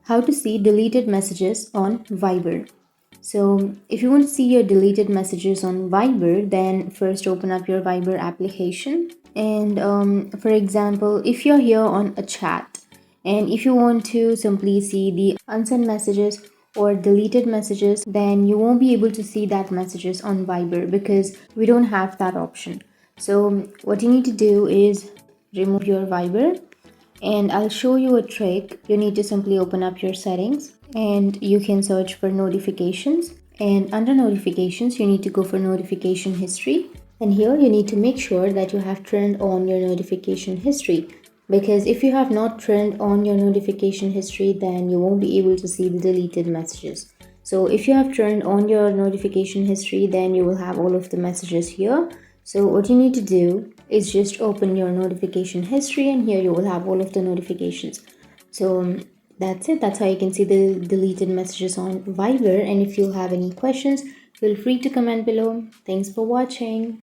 How to see deleted messages on Viber. So if you want to see your deleted messages on Viber, then first open up your Viber application. And for example, if you're here on a chat and if you want to simply see the unsent messages or deleted messages, then you won't be able to see that messages on Viber because we don't have that option. So what you need to do is remove your Viber, and I'll show you a trick. You need to simply open up your settings and you can search for notifications, and under notifications you need to go for notification history, and here you need to make sure that you have turned on your notification history, because if you have not turned on your notification history then you won't be able to see the deleted messages. So if you have turned on your notification history, then you will have all of the messages here. So what you need to do is just open your notification history, and here you will have all of the notifications. So that's it. That's how you can see the deleted messages on Viber. And if you have any questions, feel free to comment below. Thanks for watching.